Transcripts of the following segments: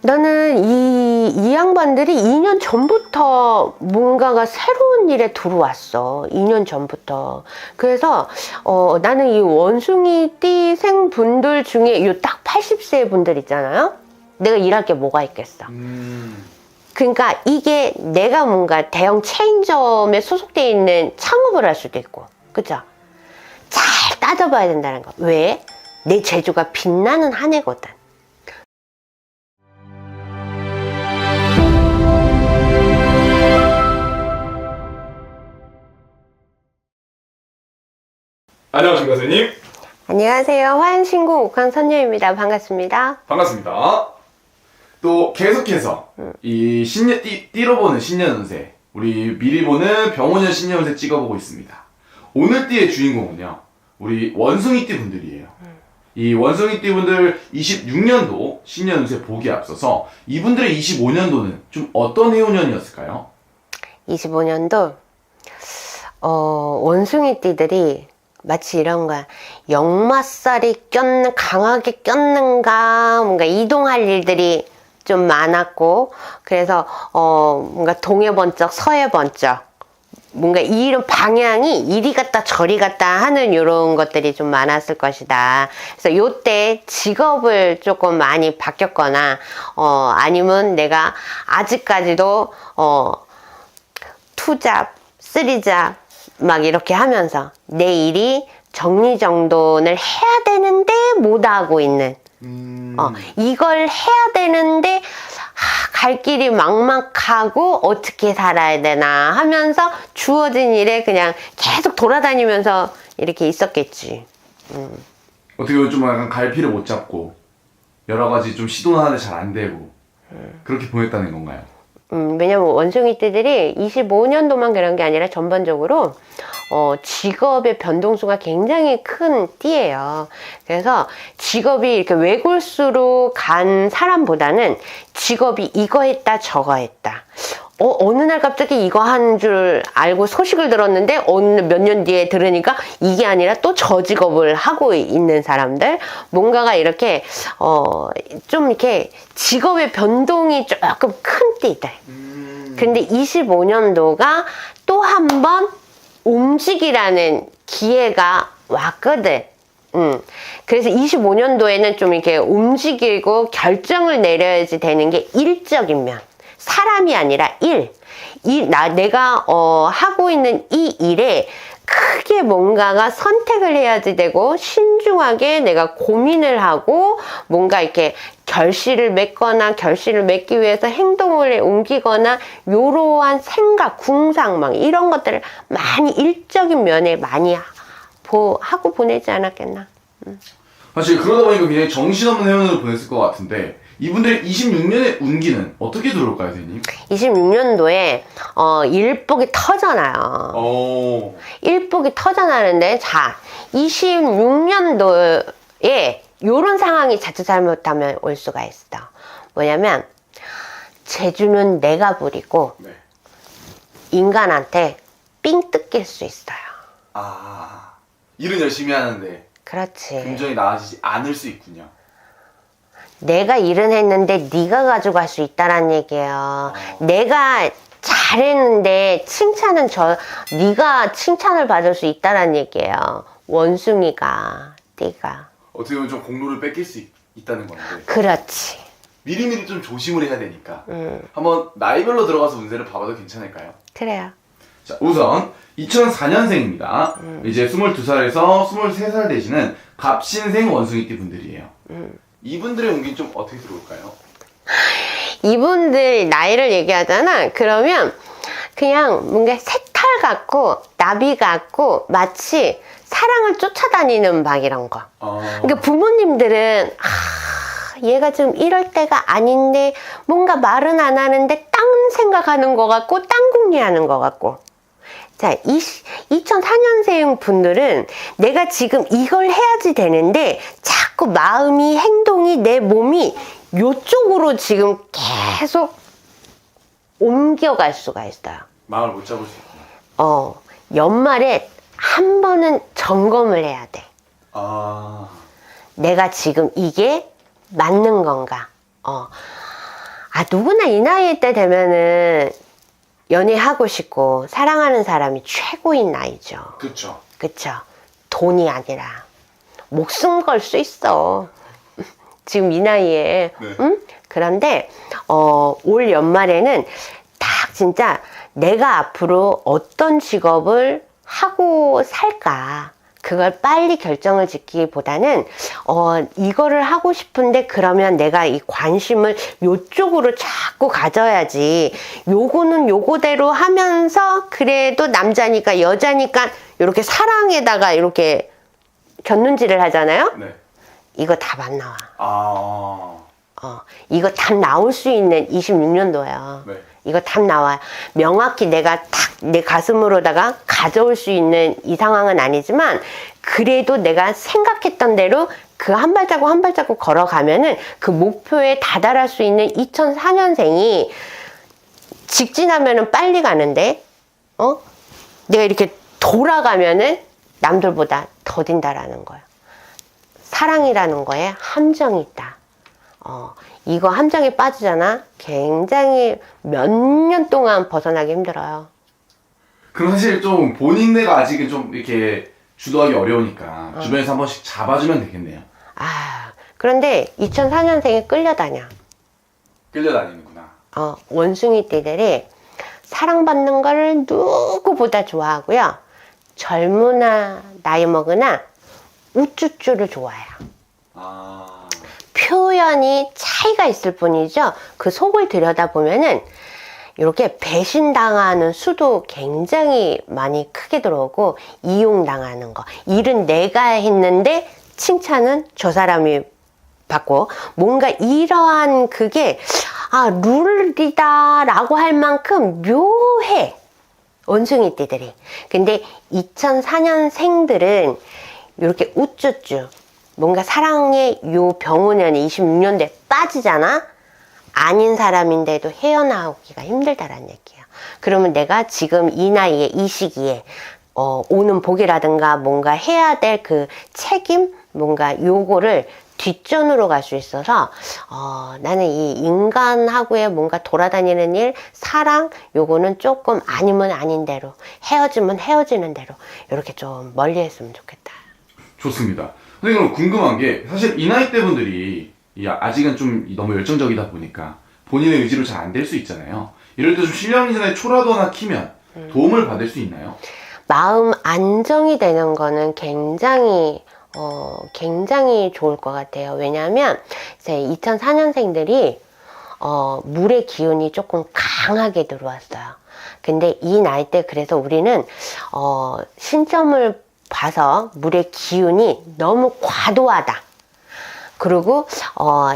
나는 이 양반들이 2년 전부터 뭔가가 새로운 일에 들어왔어. 2년 전부터. 그래서 나는 이 원숭이띠 생분들 중에 요 딱 80세 분들 있잖아요. 내가 일할 게 뭐가 있겠어. 그러니까 이게 내가 뭔가 대형 체인점에 소속되어 있는 창업을 할 수도 있고, 그죠? 잘 따져봐야 된다는 거. 왜? 내 재주가 빛나는 한 해거든. 안녕하십니까 선생님. 안녕하세요. 화양신고 옥황선녀입니다. 반갑습니다. 반갑습니다. 또 계속해서 이 신년 띠로 보는 신년운세, 우리 미리 보는 병오년 신년운세 찍어보고 있습니다. 오늘 띠의 주인공은요, 우리 원숭이띠 분들이에요. 이 원숭이띠 분들 26년도 신년운세 보기에 앞서서 이분들의 25년도는 좀 어떤 해운년이었을까요? 25년도 원숭이띠들이 마치 이런 거야. 역마살이 강하게 꼈는가, 뭔가 이동할 일들이 좀 많았고, 그래서 뭔가 동해 번쩍 서해 번쩍, 뭔가 이런 방향이 이리 갔다 저리 갔다 하는 이런 것들이 좀 많았을 것이다. 그래서 요때 직업을 조금 많이 바뀌었거나 아니면 내가 아직까지도 투잡, 쓰리잡 막 이렇게 하면서 내 일이 정리정돈을 해야 되는데 못하고 있는 이걸 해야 되는데 갈 길이 막막하고 어떻게 살아야 되나 하면서 주어진 일에 그냥 계속 돌아다니면서 이렇게 있었겠지. 어떻게 보면 좀 약간 갈피를 못 잡고 여러 가지 좀 시도는 하는데 잘 안 되고 그렇게 보냈다는 건가요? 왜냐면 원숭이띠들이 25년도만 그런 게 아니라 전반적으로 직업의 변동수가 굉장히 큰 띠예요. 그래서 직업이 이렇게 외골수로 간 사람보다는 직업이 이거 했다 저거 했다. 어느 날 갑자기 이거 한 줄 알고 소식을 들었는데 어느 몇 년 뒤에 들으니까 이게 아니라 또 저 직업을 하고 있는 사람들, 뭔가가 이렇게 좀 이렇게 직업의 변동이 조금 큰 띠들. 근데 25년도가 또 한 번 움직이라는 기회가 왔거든. 그래서 25년도에는 좀 이렇게 움직이고 결정을 내려야지 되는 게 일적인 면. 사람이 아니라 내가 하고 있는 이 일에 크게 뭔가가 선택을 해야지 되고, 신중하게 내가 고민을 하고 뭔가 이렇게 결실을 맺거나 결실을 맺기 위해서 행동을 옮기거나 요러한 생각, 궁상 막 이런 것들을 많이 일적인 면에 많이 하고 보내지 않았겠나. 사실 그러다 보니까 굉장히 정신없는 해운을 보냈을 것 같은데, 이분들의 26년의 운기는 어떻게 들어올까요, 선생님? 26년도에 일복이 터져나요. 일복이 터져나는데, 자, 26년도에 요런 상황이 자칫 잘못하면 올 수가 있어. 뭐냐면 재주는 내가 부리고 네. 인간한테 삥 뜯길 수 있어요. 일은 열심히 하는데 그렇지. 금전이 나아지지 않을 수 있군요. 내가 일은 했는데 네가 가져갈 수 있다란 얘기예요. 내가 잘했는데 네가 칭찬을 받을 수 있다란 얘기예요. 원숭이가, 띠가. 어떻게 보면 좀 공로를 뺏길 수 있다는 건데, 그렇지. 미리미리 좀 조심을 해야 되니까 한번 나이별로 들어가서 운세를 봐봐도 괜찮을까요? 그래요. 자, 우선 2004년생입니다. 이제 22살에서 23살 되시는 갑신생 원숭이띠 분들이에요. 이분들의 운기는 좀 어떻게 들어올까요? 이분들 나이를 얘기하잖아. 그러면 그냥 뭔가 새털 같고 나비 같고 마치 사랑을 쫓아다니는 막 이런 거. 그러니까 부모님들은 얘가 지금 이럴 때가 아닌데 뭔가 말은 안 하는데 딴 생각하는 것 같고 딴 궁리하는 것 같고. 자, 2004년생 분들은 내가 지금 이걸 해야지 되는데 자꾸 마음이, 행동이, 내 몸이 요쪽으로 지금 계속 옮겨갈 수가 있어요. 마음을 못 잡을 수 있구나. 연말에 한 번은 점검을 해야 돼. 내가 지금 이게 맞는 건가? 누구나 이 나이 때 되면은 연애하고 싶고 사랑하는 사람이 최고인 나이죠. 그쵸. 그쵸? 돈이 아니라 목숨 걸 수 있어. 지금 이 나이에. 네. 응? 그런데 올 연말에는 딱 진짜 내가 앞으로 어떤 직업을 하고 살까, 그걸 빨리 결정을 짓기보다는 이거를 하고 싶은데 그러면 내가 이 관심을 요쪽으로 자꾸 가져야지, 요거는 요거대로 하면서 그래도 남자니까 여자니까 이렇게 사랑에다가 이렇게 곁눈질을 하잖아요. 네. 이거 답 안 나와. 아, 이거 답 나올 수 있는 26년도야. 네. 이거 답 나와요. 명확히 내가 탁 내 가슴으로다가 가져올 수 있는 이 상황은 아니지만, 그래도 내가 생각했던 대로 그 한 발자국 한 발자국 걸어가면은 그 목표에 다다를 수 있는 2004년생이 직진하면은 빨리 가는데, 내가 이렇게 돌아가면은 남들보다 더딘다라는 거예요. 사랑이라는 거에 함정이 있다. 이거 함정에 빠지잖아? 굉장히 몇 년 동안 벗어나기 힘들어요. 그럼 사실 좀 본인네가 아직은 좀 이렇게 주도하기 어려우니까 주변에서 한 번씩 잡아주면 되겠네요. 그런데 2004년생에 끌려다녀. 끌려다니는구나. 원숭이띠들이 사랑받는 거를 누구보다 좋아하고요. 젊으나 나이 먹으나 우쭈쭈를 좋아해요. 표현이 차이가 있을 뿐이죠. 그 속을 들여다보면은 이렇게 배신당하는 수도 굉장히 많이 크게 들어오고, 이용당하는 거, 일은 내가 했는데 칭찬은 저 사람이 받고, 뭔가 이러한 그게 룰이다 라고 할 만큼 묘해, 원숭이띠들이. 근데 2004년생들은 이렇게 우쭈쭈, 뭔가 사랑의 요 병원연이 26년도에 빠지잖아? 아닌 사람인데도 헤어나오기가 힘들다라는 얘기예요. 그러면 내가 지금 이 나이에, 이 시기에 오는 복이라든가 뭔가 해야 될 그 책임, 뭔가 요거를 뒷전으로 갈 수 있어서 나는 이 인간하고의 뭔가 돌아다니는 일, 사랑, 요거는 조금 아니면 아닌 대로, 헤어지면 헤어지는 대로 이렇게 좀 멀리 했으면 좋겠다. 좋습니다. 선생님, 궁금한 게, 사실 이 나이 대 분들이 아직은 좀 너무 열정적이다 보니까 본인의 의지로 잘 안 될 수 있잖아요. 이럴 때 좀 실력 이전에 초라도 하나 키면 도움을 받을 수 있나요? 마음 안정이 되는 거는 굉장히 좋을 것 같아요. 왜냐하면 이제 2004년생들이 물의 기운이 조금 강하게 들어왔어요. 근데 이 나이 때 그래서 우리는 신점을 봐서 물의 기운이 너무 과도하다. 그리고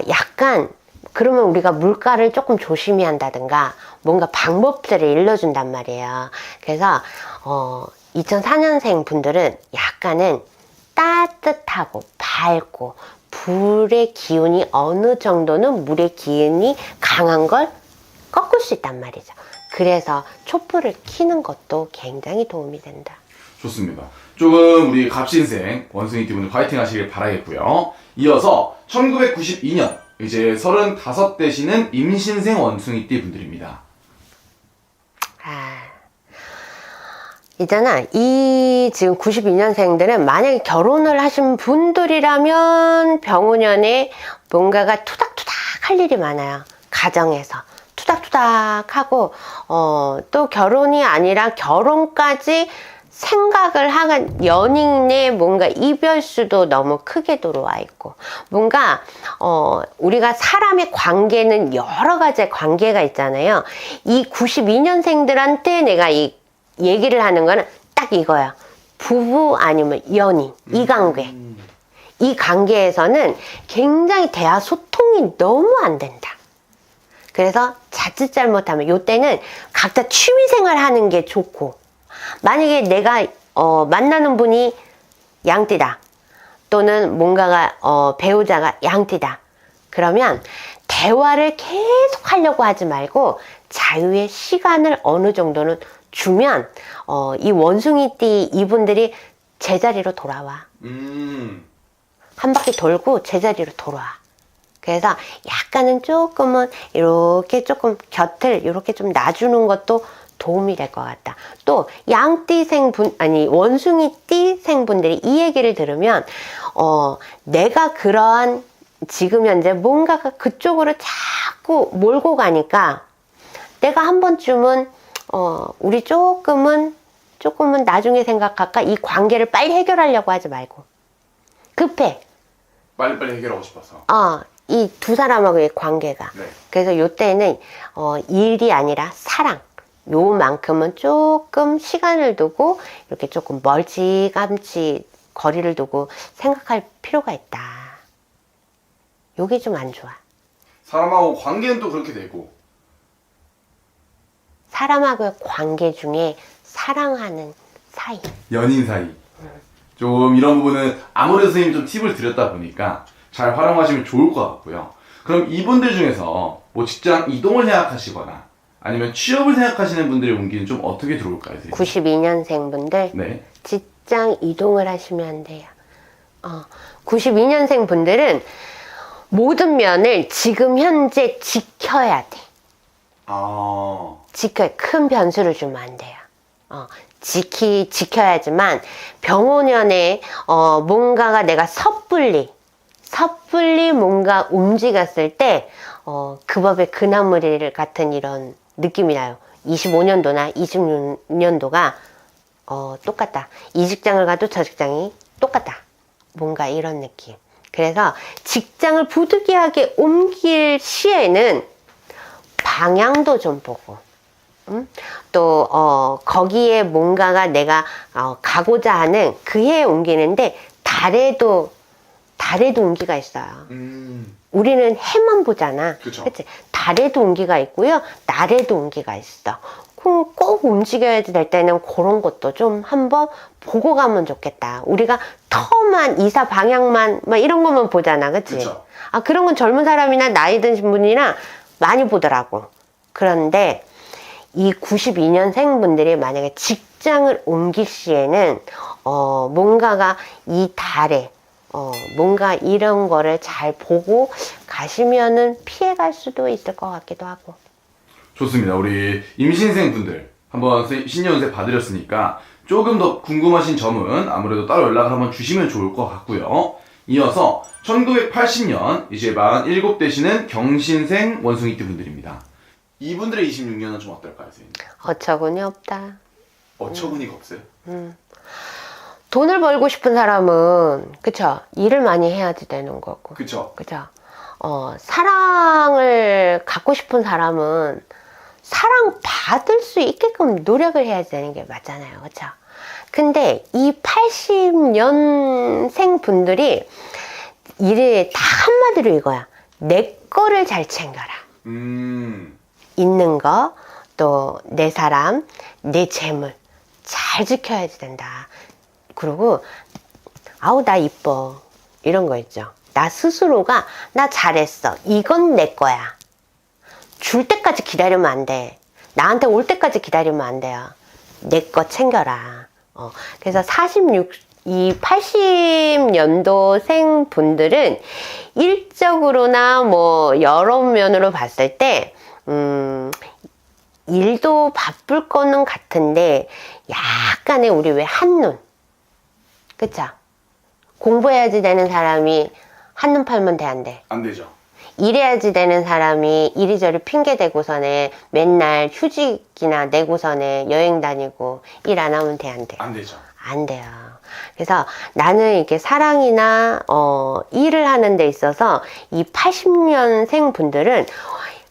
약간 그러면 우리가 물가를 조금 조심히 한다든가 뭔가 방법들을 일러준단 말이에요. 그래서 2004년생 분들은 약간은 따뜻하고 밝고, 불의 기운이 어느 정도는 물의 기운이 강한 걸 꺾을 수 있단 말이죠. 그래서 촛불을 켜는 것도 굉장히 도움이 된다. 좋습니다. 조금 우리 갑신생 원숭이띠 분들 파이팅 하시길 바라겠고요. 이어서 1992년 이제 35 되시는 임신생 원숭이띠 분들입니다. 있잖아, 이 지금 92년생들은 만약에 결혼을 하신 분들이라면 병우년에 뭔가가 투닥투닥 할 일이 많아요. 가정에서 투닥투닥 하고, 또 결혼이 아니라 결혼까지 생각을 하는 연인의 뭔가 이별수도 너무 크게 들어와 있고, 뭔가 우리가 사람의 관계는 여러 가지 관계가 있잖아요. 이 92년생들한테 내가 이 얘기를 하는 거는 딱 이거야. 부부 아니면 연인, 이 관계. 이 관계에서는 굉장히 대화 소통이 너무 안 된다. 그래서 자칫 잘못하면 요때는 각자 취미생활 하는 게 좋고, 만약에 내가 만나는 분이 양띠다, 또는 뭔가가 배우자가 양띠다, 그러면 대화를 계속 하려고 하지 말고 자유의 시간을 어느 정도는 주면 이 원숭이띠 이분들이 제자리로 돌아와. 한 바퀴 돌고 제자리로 돌아와. 그래서 약간은 조금은 이렇게 조금 곁을 이렇게 좀 놔주는 것도 도움이 될 것 같다. 또 양띠생분 아니 원숭이띠생분들이 이 얘기를 들으면 내가 그러한 지금 현재 뭔가가 그쪽으로 자꾸 몰고 가니까 내가 한 번쯤은 우리 조금은 나중에 생각할까? 이 관계를 빨리 해결하려고 하지 말고 급해. 빨리빨리 해결하고 싶어서. 이 두 사람하고의 관계가. 네. 그래서 요때는 일이 아니라 사랑. 요만큼은 조금 시간을 두고 이렇게 조금 멀찌감치 거리를 두고 생각할 필요가 있다. 요게 좀 안 좋아. 사람하고 관계는 또 그렇게 되고. 사람하고의 관계 중에 사랑하는 사이. 연인 사이. 좀 이런 부분은 아무래도 선생님이 좀 팁을 드렸다 보니까 잘 활용하시면 좋을 것 같고요. 그럼 이분들 중에서 뭐 직장 이동을 생각하시거나 아니면 취업을 생각하시는 분들의 운기는 좀 어떻게 들어올까요, 선생님? 92년생 분들 네. 직장 이동을 하시면 안 돼요. 92년생 분들은 모든 면을 지금 현재 지켜야 돼. 큰 변수를 주면 안 돼요. 지켜야지만 병오년에 뭔가가 내가 섣불리 뭔가 움직였을 때 그 법의 그나무리 같은 이런 느낌이 나요. 25년도나 26년도가 똑같다. 이 직장을 가도 저 직장이 똑같다. 뭔가 이런 느낌. 그래서 직장을 부득이하게 옮길 시에는 방향도 좀 보고 또 거기에 뭔가가 내가 가고자 하는 그 해에 옮기는데 달에도 운기가 있어요. 우리는 해만 보잖아. 그쵸. 그치? 달에도 운기가 있고요. 날에도 운기가 있어. 꼭 움직여야 될 때는 그런 것도 좀 한번 보고 가면 좋겠다. 우리가 터만, 이사 방향만, 막 이런 것만 보잖아. 그치? 그쵸. 그런 건 젊은 사람이나 나이 드신 분이나 많이 보더라고. 그런데 이 92년생 분들이 만약에 직장을 옮길 시에는 뭔가가 이 달에 뭔가 이런 거를 잘 보고 가시면은 피해갈 수도 있을 것 같기도 하고. 좋습니다. 우리 임신생 분들 한번 신년운세 봐드렸으니까 조금 더 궁금하신 점은 아무래도 따로 연락을 한번 주시면 좋을 것 같고요. 이어서 1980년 이제 47 되시는 경신생 원숭이띠 분들입니다. 이분들의 26년은 좀 어떨까요, 선생님? 어처구니 없다. 어처구니가 없어요? 돈을 벌고 싶은 사람은 그쵸, 일을 많이 해야지 되는 거고. 그쵸. 그죠? 사랑을 갖고 싶은 사람은 사랑 받을 수 있게끔 노력을 해야 되는 게 맞잖아요. 그쵸? 근데 이 80년생 분들이 일에 다 한마디로 이거야. 내 거를 잘 챙겨라. 있는 거, 또 내 사람, 내 재물 잘 지켜야 된다. 그리고 나 이뻐. 이런 거 있죠. 나 스스로가 나 잘했어. 이건 내 거야. 줄 때까지 기다리면 안 돼. 나한테 올 때까지 기다리면 안 돼요. 내 거 챙겨라. 그래서 이 80년도생 분들은 일적으로나 뭐 여러 면으로 봤을 때 일도 바쁠 거는 같은데 약간의 우리 왜 한눈, 그쵸? 공부해야지 되는 사람이 한눈 팔면 돼, 안 돼? 안 되죠. 일해야지 되는 사람이 이리저리 핑계 대고서는 맨날 휴직이나 내고서는 여행 다니고 일 안 하면 돼, 안 돼? 안 되죠. 안 돼요. 그래서 나는 이렇게 사랑이나 일을 하는 데 있어서 이 80년생 분들은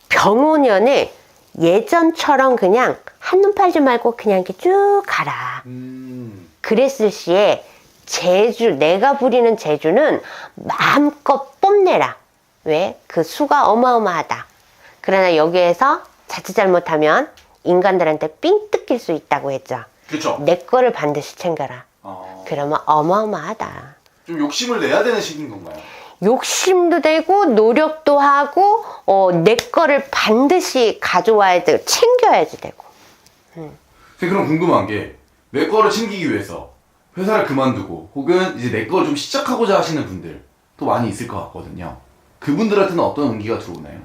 병오년에 예전처럼 그냥 한눈 팔지 말고 그냥 이렇게 쭉 가라. 그랬을 시에 내가 부리는 재주는 마음껏 뽐내라. 왜? 그 수가 어마어마하다. 그러나 여기에서 자칫 잘못하면 인간들한테 삥 뜯길 수 있다고 했죠. 그쵸. 내 거를 반드시 챙겨라. 그러면 어마어마하다. 좀 욕심을 내야 되는 시기인 건가요? 욕심도 되고 노력도 하고 내 거를 반드시 가져와야 되고 챙겨야지 되고. 그럼 궁금한 게 내 거를 챙기기 위해서 회사를 그만두고 혹은 이제 내 거를 좀 시작하고자 하시는 분들 또 많이 있을 것 같거든요. 그분들한테는 어떤 운기가 들어오나요?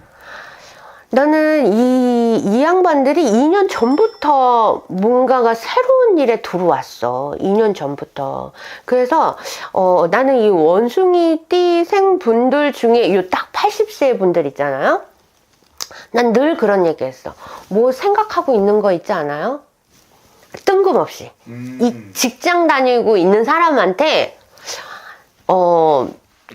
나는 이 양반들이 2년 전부터 뭔가가 새로운 일에 들어왔어. 2년 전부터. 그래서, 나는 이 원숭이 띠생 분들 중에 요 딱 80세 분들 있잖아요. 난 늘 그런 얘기 했어. 뭐 생각하고 있는 거 있지 않아요? 뜬금없이. 이 직장 다니고 있는 사람한테,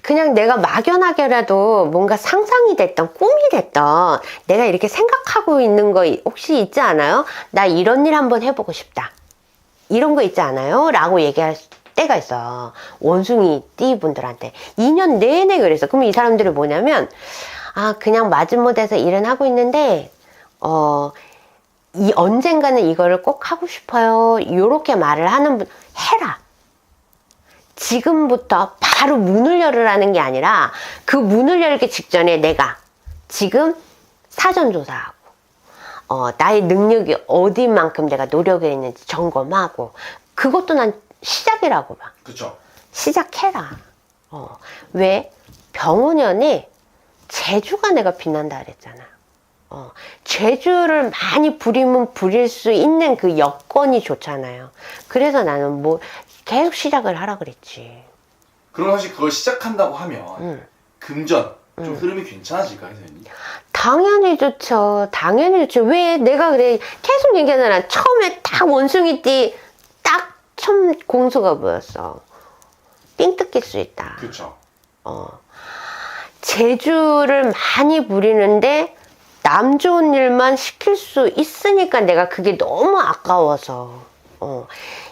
그냥 내가 막연하게라도 뭔가 상상이 됐던 꿈이 됐던 내가 이렇게 생각하고 있는 거 혹시 있지 않아요? 나 이런 일 한번 해보고 싶다. 이런 거 있지 않아요? 라고 얘기할 때가 있어. 원숭이 띠 분들한테. 2년 내내 그랬어. 그럼 이 사람들이 뭐냐면, 그냥 마지못해서 일은 하고 있는데, 언젠가는 이거를 꼭 하고 싶어요. 요렇게 말을 하는 분, 해라. 지금부터 바로 문을 열으라는 게 아니라 그 문을 열기 직전에 내가 지금 사전조사하고 나의 능력이 어디만큼 내가 노력을 했는지 점검하고 그것도 난 시작이라고 봐. 그쵸. 시작해라. 왜? 병원연에 재주가 내가 빛난다 그랬잖아. 재주를 많이 부리면 부릴 수 있는 그 여건이 좋잖아요. 그래서 나는 뭐 계속 시작을 하라 그랬지. 그럼 사실 그걸 시작한다고 하면 금전 좀 흐름이 괜찮아질까요, 선생님? 당연히 좋죠. 당연히 좋죠. 왜 내가 그래 계속 얘기하잖아. 처음에 딱 원숭이띠 딱 처음 공수가 보였어. 띵 뜯길 수 있다. 그렇죠. 재주를 많이 부리는데 남 좋은 일만 시킬 수 있으니까 내가 그게 너무 아까워서.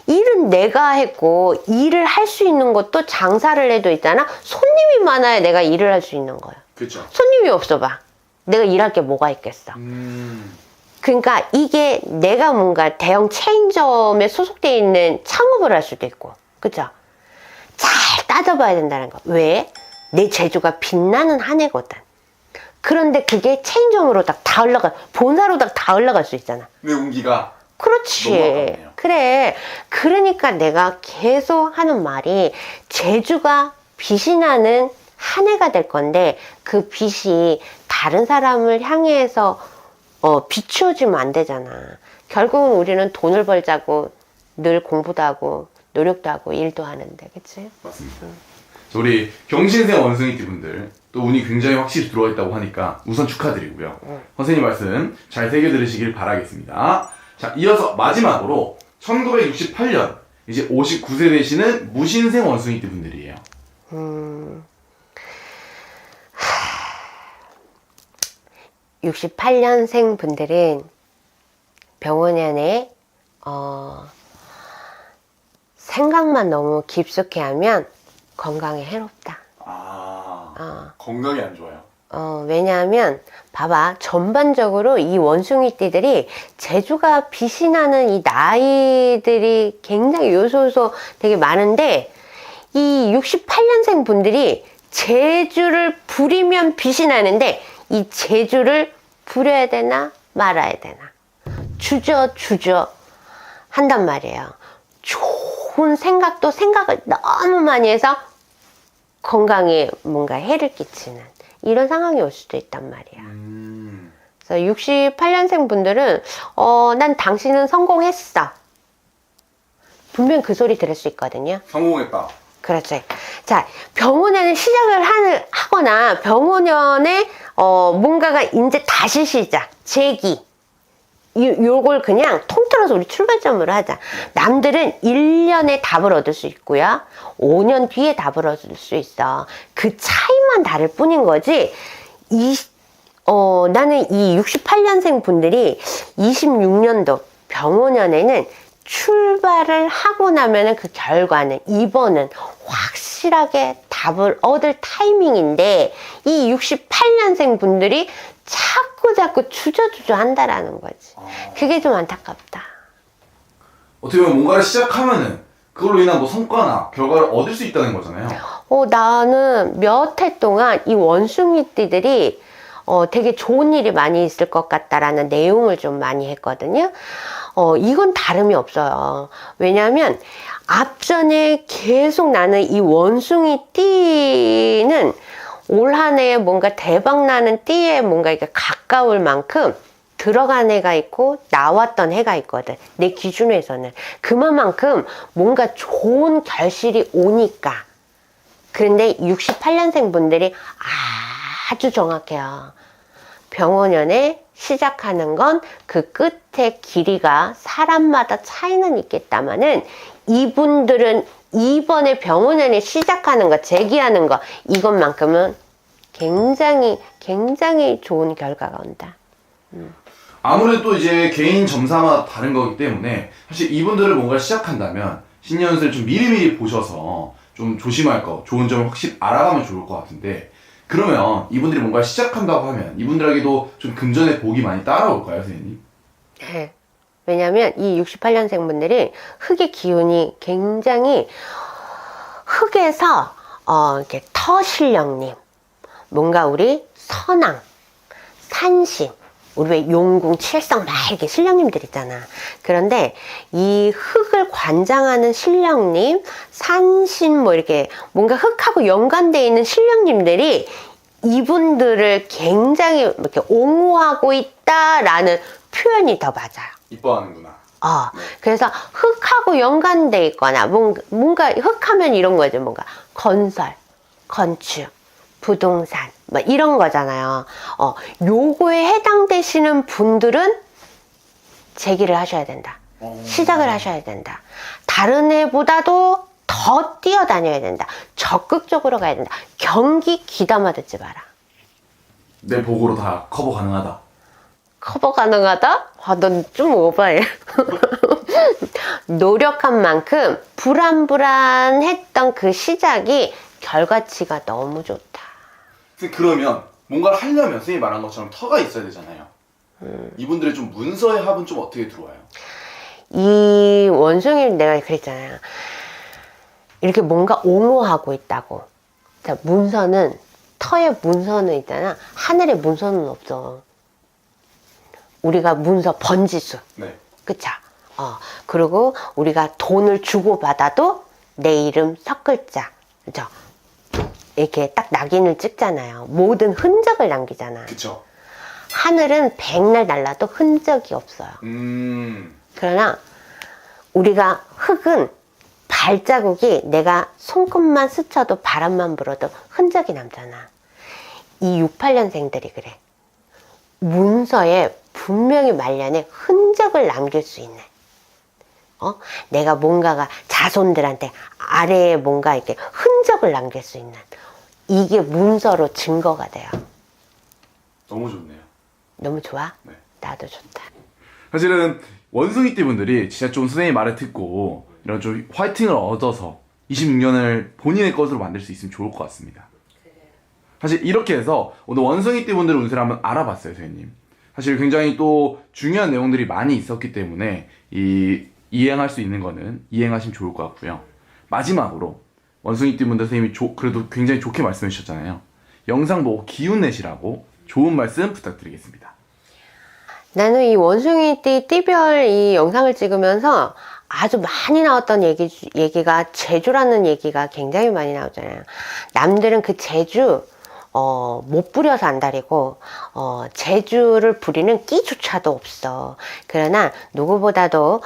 일은 내가 했고 일을 할 수 있는 것도 장사를 해도 있잖아. 손님이 많아야 내가 일을 할 수 있는 거야. 그렇죠. 손님이 없어 봐. 내가 일할 게 뭐가 있겠어. 그러니까 이게 내가 뭔가 대형 체인점에 소속되어 있는 창업을 할 수도 있고. 그죠? 잘 따져봐야 된다는 거. 왜? 내 재주가 빛나는 한 해거든. 그런데 그게 체인점으로 딱 다 올라가, 본사로 딱 다 올라갈 수 있잖아. 내 운기가 그렇지. 너무 아깝네요. 그래. 그러니까 내가 계속 하는 말이 재주가 빛이 나는 한 해가 될 건데 그 빛이 다른 사람을 향해서 비추어지면 안 되잖아. 결국은 우리는 돈을 벌자고 늘 공부도 하고 노력도 하고 일도 하는데, 그치? 맞습니다. 우리 경신생 원숭이띠 분들 또 운이 굉장히 확실히 들어와 있다고 하니까 우선 축하드리고요. 선생님 말씀 잘 새겨 들으시길 바라겠습니다. 자, 이어서 마지막으로 1968년 이제 59세 되시는 무신생 원숭이띠 분들이에요. 68년생 분들은 병원연에 생각만 너무 깊숙이 하면 건강에 해롭다. 건강이 안 좋아요. 왜냐하면 봐봐, 전반적으로 이 원숭이띠들이 재주가 빛이 나는 이 나이들이 굉장히 요소요소 되게 많은데 이 68년생 분들이 재주를 부리면 빛이 나는데 이 재주를 부려야 되나 말아야 되나 주저 한단 말이에요. 좋은 생각도 생각을 너무 많이 해서 건강에 뭔가 해를 끼치는 이런 상황이 올 수도 있단 말이야. 그래서 68년생 분들은 난 당신은 성공했어. 분명 그 소리 들을 수 있거든요. 성공했다. 그렇지. 자, 병원에는 시작을 하거나 병원에 뭔가가 이제 다시 시작, 재기. 요걸 그냥 통틀어서 우리 출발점으로 하자. 남들은 1년에 답을 얻을 수 있고요. 5년 뒤에 답을 얻을 수 있어. 그 차이만 다를 뿐인 거지. 나는 이 68년생 분들이 26년도 병원연에는 출발을 하고 나면은 그 결과는 이번은 확실하게 답을 얻을 타이밍인데 이 68년생 분들이 자꾸 주저주저 한다라는 거지. 그게 좀 안타깝다. 어떻게 보면 뭔가를 시작하면은 그걸로 인한 뭐 성과나 결과를 얻을 수 있다는 거잖아요. 나는 몇 해 동안 이 원숭이띠들이 되게 좋은 일이 많이 있을 것 같다라는 내용을 좀 많이 했거든요. 이건 다름이 없어요. 왜냐하면 앞전에 계속 나는 이 원숭이띠는 올 한 해에 뭔가 대박나는 띠에 뭔가 이렇게 가까울 만큼 들어간 해가 있고 나왔던 해가 있거든. 내 기준에서는. 그만큼 뭔가 좋은 결실이 오니까. 그런데 68년생 분들이 아주 정확해요. 병원연에 시작하는 건 그 끝에 길이가 사람마다 차이는 있겠다마는 이분들은 이번에 병원연에 시작하는 거, 재기하는 거 이것만큼은 굉장히 좋은 결과가 온다. 아무래도 이제 개인 점사마다 다른 거기 때문에 사실 이분들을 뭔가 시작한다면 신년운세를 좀 미리미리 보셔서 좀 조심할 거, 좋은 점을 확실히 알아가면 좋을 것 같은데, 그러면 이분들이 뭔가 시작한다고 하면 이분들에게도 좀 금전의 복이 많이 따라올까요, 선생님? 네. 왜냐면 이 68년생 분들이 흙의 기운이 굉장히 흙에서 이렇게 터신령님, 뭔가 우리 선왕, 산신, 우리 왜 용궁, 칠성 막 이렇게 신령님들 있잖아. 그런데 이 흙을 관장하는 신령님, 산신 뭐 이렇게 뭔가 흙하고 연관되어 있는 신령님들이 이분들을 굉장히 이렇게 옹호하고 있다라는 표현이 더 맞아요. 이뻐하는구나. 그래서 흙하고 연관돼 있거나 뭔가 흙하면 이런 거죠. 뭔가 건설, 건축, 부동산 뭐 이런 거잖아요. 요거에 해당되시는 분들은 제기를 하셔야 된다. 시작을 하셔야 된다. 다른 애보다도 더 뛰어다녀야 된다. 적극적으로 가야 된다. 경기 귀담아 듣지 마라. 내 복으로 다 커버 가능하다. 커버 가능하다? 넌 좀 오버해. 노력한 만큼 불안불안했던 그 시작이 결과치가 너무 좋다. 그러면 뭔가를 하려면 선생님이 말한 것처럼 터가 있어야 되잖아요. 이분들의 좀 문서의 합은 좀 어떻게 들어와요? 이 원숭이 내가 그랬잖아요. 이렇게 뭔가 옹호하고 있다고. 자, 문서는 터의 문서는 있잖아. 하늘의 문서는 없어. 우리가 문서 번지수. 네. 그쵸? 그리고 우리가 돈을 주고받아도 내 이름 첫 글자. 그죠? 이렇게 딱 낙인을 찍잖아요. 모든 흔적을 남기잖아. 그쵸. 하늘은 백날 날라도 흔적이 없어요. 그러나 우리가 흙은 발자국이 내가 손끝만 스쳐도 바람만 불어도 흔적이 남잖아. 이 68년생들이 그래. 문서에 분명히 말년에 흔적을 남길 수 있는, 내가 뭔가가 자손들한테 아래에 뭔가 이렇게 흔적을 남길 수 있는, 이게 문서로 증거가 돼요. 너무 좋네요. 너무 좋아? 네. 나도 좋다. 사실은 원숭이띠 분들이 진짜 좀 선생님 말을 듣고 이런 좀 화이팅을 얻어서 26년을 본인의 것으로 만들 수 있으면 좋을 것 같습니다. 사실 이렇게 해서 오늘 원숭이띠 분들의 운세를 한번 알아봤어요, 선생님. 사실 굉장히 또 중요한 내용들이 많이 있었기 때문에 이행할 수 있는 거는 이행하시면 좋을 것 같고요. 마지막으로 원숭이띠 분들 선생님이 그래도 굉장히 좋게 말씀해 주셨잖아요. 영상 보고 기운 내시라고 좋은 말씀 부탁드리겠습니다. 나는 이 원숭이띠 띠별 이 영상을 찍으면서 아주 많이 나왔던 얘기가 제주라는 얘기가 굉장히 많이 나오잖아요. 남들은 그 제주 못 부려서 안달이고 제주를 부리는 끼조차도 없어. 그러나 누구보다도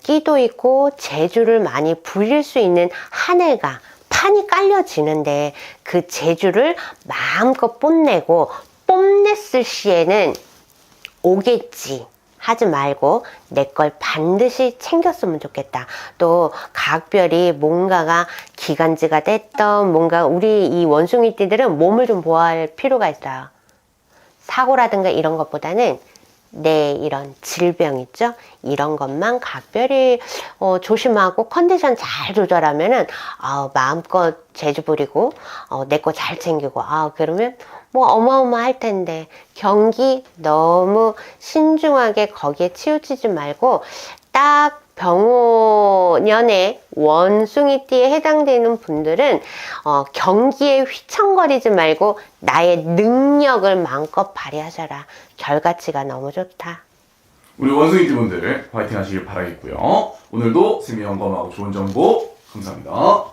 끼도 있고 제주를 많이 부릴 수 있는 한 해가 판이 깔려지는데, 그 제주를 마음껏 뽐내고 뽐냈을 시에는 오겠지 하지 말고 내 걸 반드시 챙겼으면 좋겠다. 또 각별이 뭔가가 기관지가 됐던 뭔가 우리 이 원숭이띠들은 몸을 좀 보호할 필요가 있어요. 사고라든가 이런 것보다는 내 이런 질병 있죠? 이런 것만 각별히 조심하고 컨디션 잘 조절하면은 마음껏 제주 부리고 내 거 잘 챙기고 그러면 뭐 어마어마할 텐데, 경기 너무 신중하게 거기에 치우치지 말고 딱 병원연의 원숭이띠에 해당되는 분들은 경기에 휘청거리지 말고 나의 능력을 마음껏 발휘하셔라. 결과치가 너무 좋다. 우리 원숭이띠 분들 화이팅 하시길 바라겠고요. 오늘도 세미 영검하고 좋은 정보 감사합니다.